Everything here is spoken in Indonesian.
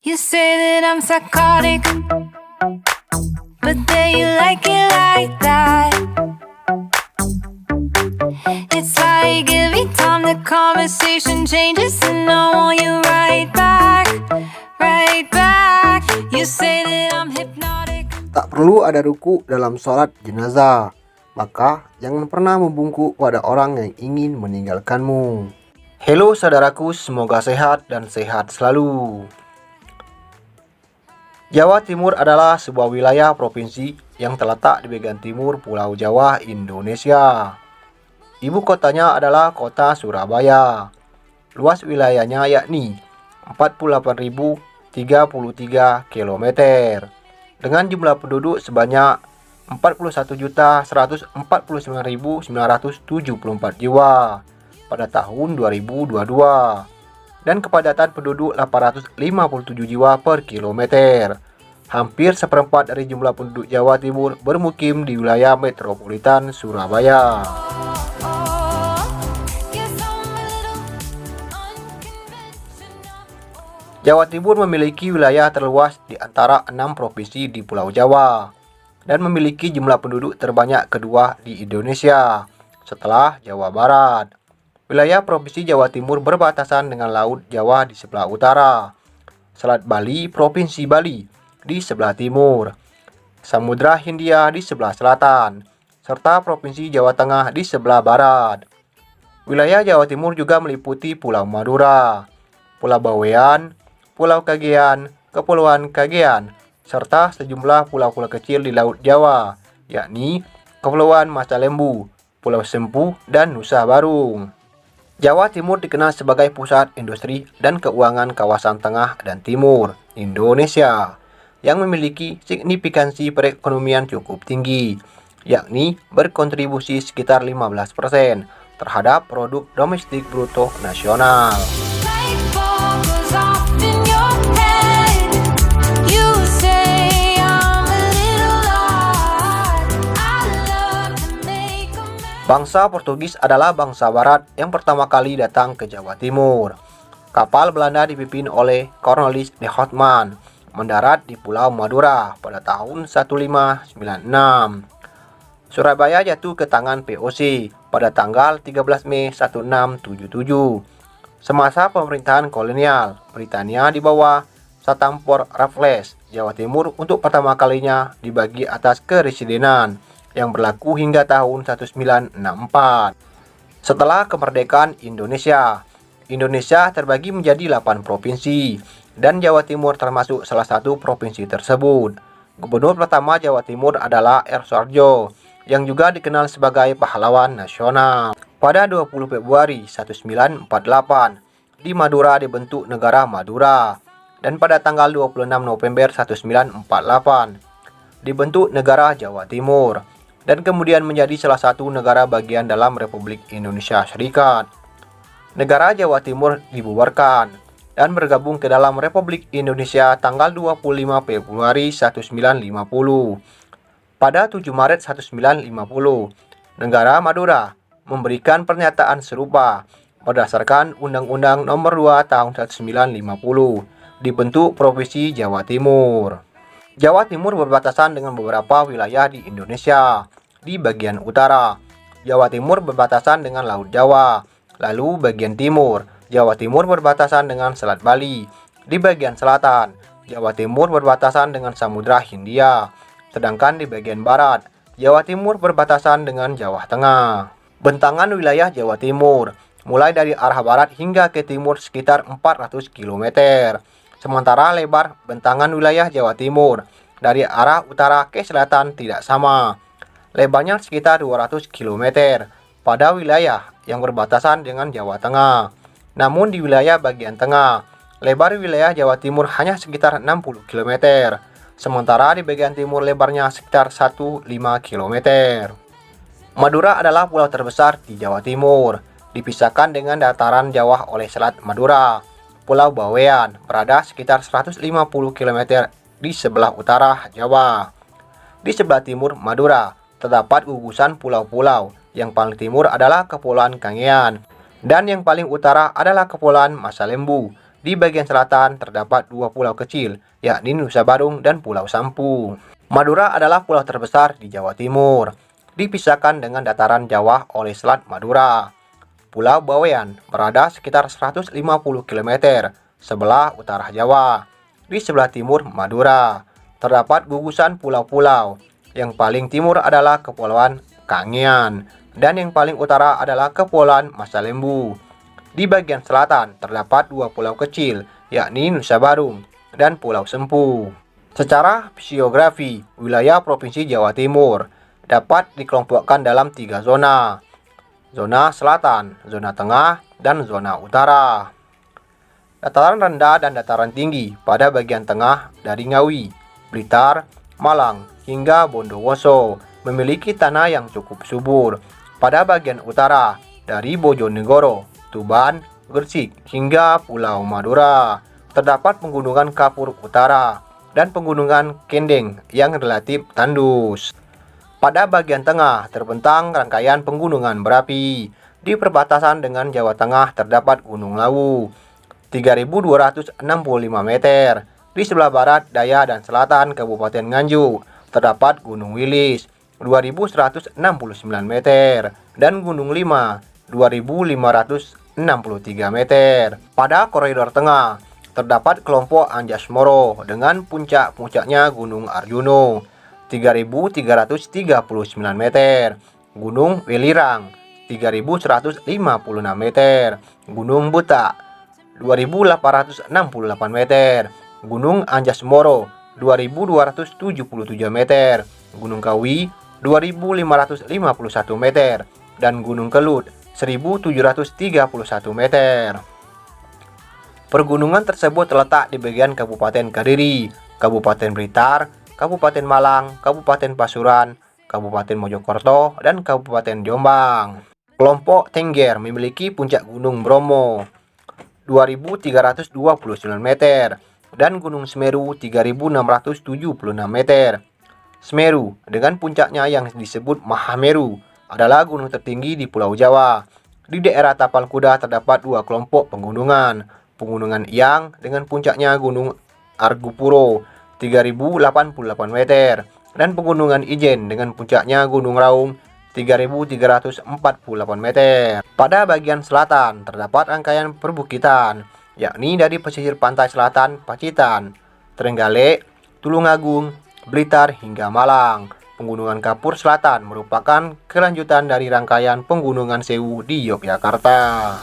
You say that I'm psychotic, but then you like it like that. It's like every time the conversation changes, and I want you right back, right back. You say that I'm hypnotic. Tak perlu ada ruku dalam sholat jenazah, maka jangan pernah membungkuk pada orang yang ingin meninggalkanmu. Halo saudaraku, semoga sehat dan sehat selalu. Jawa Timur adalah sebuah wilayah provinsi yang terletak di bagian timur Pulau Jawa, Indonesia. Ibu kotanya adalah kota Surabaya. Luas wilayahnya yakni 48.033 km dengan jumlah penduduk sebanyak 41.149.974 jiwa pada tahun 2022 dan kepadatan penduduk 857 jiwa per kilometer. Hampir seperempat dari jumlah penduduk Jawa Timur bermukim di wilayah metropolitan Surabaya. Jawa Timur memiliki wilayah terluas di antara 6 provinsi di Pulau Jawa dan memiliki jumlah penduduk terbanyak kedua di Indonesia setelah Jawa Barat. Wilayah Provinsi Jawa Timur berbatasan dengan Laut Jawa di sebelah utara, Selat Bali, Provinsi Bali di sebelah timur, Samudra Hindia di sebelah selatan, serta Provinsi Jawa Tengah di sebelah barat. Wilayah Jawa Timur juga meliputi Pulau Madura, Pulau Bawean, Pulau Kagean, Kepulauan Kagean, serta sejumlah pulau-pulau kecil di Laut Jawa, yakni Kepulauan Masa Lembu, Pulau Sempu, dan Nusa Barung. Jawa Timur dikenal sebagai pusat industri dan keuangan kawasan tengah dan timur Indonesia yang memiliki signifikansi perekonomian cukup tinggi, yakni berkontribusi sekitar 15% terhadap produk domestik bruto nasional. Bangsa Portugis adalah bangsa barat yang pertama kali datang ke Jawa Timur. Kapal Belanda dipimpin oleh Cornelis de Houtman mendarat di Pulau Madura pada tahun 1596. Surabaya jatuh ke tangan VOC pada tanggal 13 Mei 1677. Semasa pemerintahan kolonial Britania di bawah Satampur Raffles, Jawa Timur untuk pertama kalinya dibagi atas keresidenan yang berlaku hingga tahun 1964. Setelah kemerdekaan Indonesia terbagi menjadi 8 provinsi dan Jawa Timur termasuk salah satu provinsi tersebut. Gubernur pertama Jawa Timur adalah R. Soeharjo yang juga dikenal sebagai pahlawan nasional. Pada 20 Februari 1948 di Madura dibentuk negara Madura dan pada tanggal 26 November 1948 dibentuk negara Jawa Timur dan kemudian menjadi salah satu negara bagian dalam Republik Indonesia Serikat. Negara Jawa Timur dibubarkan dan bergabung ke dalam Republik Indonesia tanggal 25 Februari 1950. Pada 7 Maret 1950, negara Madura memberikan pernyataan serupa berdasarkan Undang-Undang Nomor 2 Tahun 1950, dibentuk Provinsi Jawa Timur. Jawa Timur berbatasan dengan beberapa wilayah di Indonesia. Di bagian utara, Jawa Timur berbatasan dengan Laut Jawa. Lalu bagian timur, Jawa Timur berbatasan dengan Selat Bali. Di bagian selatan, Jawa Timur berbatasan dengan Samudra Hindia. Sedangkan di bagian barat, Jawa Timur berbatasan dengan Jawa Tengah. Bentangan wilayah Jawa Timur mulai dari arah barat hingga ke timur sekitar 400 km. Sementara lebar bentangan wilayah Jawa Timur dari arah utara ke selatan tidak sama. Lebarnya sekitar 200 km pada wilayah yang berbatasan dengan Jawa Tengah. Namun di wilayah bagian tengah, lebar wilayah Jawa Timur hanya sekitar 60 km. Sementara di bagian timur lebarnya sekitar 15 km. Madura adalah pulau terbesar di Jawa Timur, dipisahkan dengan dataran Jawa oleh Selat Madura. Pulau Bawean berada sekitar 150 km di sebelah utara Jawa. Di sebelah timur Madura terdapat gugusan pulau-pulau. Yang paling timur adalah Kepulauan Kangean dan yang paling utara adalah Kepulauan Masa Lembu Di bagian selatan terdapat dua pulau kecil, yakni Nusa Badung dan Pulau Sampung. Madura adalah pulau terbesar di Jawa Timur, dipisahkan dengan dataran Jawa oleh Selat Madura. Pulau Bawean berada sekitar 150 km sebelah utara Jawa. Di sebelah timur Madura terdapat gugusan pulau-pulau. Yang paling timur adalah Kepulauan Kangean dan yang paling utara adalah Kepulauan Masalembu. Di bagian selatan terdapat dua pulau kecil, yakni Nusa Badung dan Pulau Sempu. Secara fisiografi, wilayah Provinsi Jawa Timur dapat dikelompokkan dalam tiga zona. Zona selatan, zona tengah, dan zona utara. Dataran rendah dan dataran tinggi pada bagian tengah dari Ngawi, Blitar, Malang, hingga Bondowoso memiliki tanah yang cukup subur. Pada bagian utara dari Bojonegoro, Tuban, Gresik, hingga Pulau Madura terdapat pegunungan Kapur Utara dan pegunungan Kendeng yang relatif tandus. Pada bagian tengah terbentang rangkaian pegunungan berapi. Di perbatasan dengan Jawa Tengah terdapat Gunung Lawu 3.265 meter. Di sebelah barat, daya, dan selatan Kabupaten Nganjuk terdapat Gunung Wilis 2.169 meter dan Gunung Lima 2.563 meter. Pada koridor tengah terdapat kelompok Anjasmoro dengan puncak-puncaknya Gunung Arjuno 3.339 meter, Gunung Welirang 3.156 meter, Gunung Buta 2.868 meter, Gunung Anjasmoro 2.277 meter, Gunung Kawi 2.551 meter, dan Gunung Kelut 1.731 meter. Pergunungan tersebut terletak di bagian Kabupaten Kediri, Kabupaten Blitar, Kabupaten Malang, Kabupaten Pasuruan, Kabupaten Mojokerto, dan Kabupaten Jombang. Kelompok Tengger memiliki puncak Gunung Bromo 2.329 meter dan Gunung Semeru 3.676 meter. Semeru dengan puncaknya yang disebut Mahameru adalah gunung tertinggi di Pulau Jawa. Di daerah Tapal Kuda terdapat dua kelompok pegunungan. Pegunungan Iyang dengan puncaknya Gunung Argopuro 3.088 meter dan Pegunungan Ijen dengan puncaknya Gunung Raung 3.348 meter. Pada bagian selatan terdapat rangkaian perbukitan, yakni dari pesisir pantai selatan Pacitan, Trenggalek, Tulungagung, Blitar, hingga Malang. Pegunungan Kapur Selatan merupakan kelanjutan dari rangkaian Pegunungan Sewu di Yogyakarta.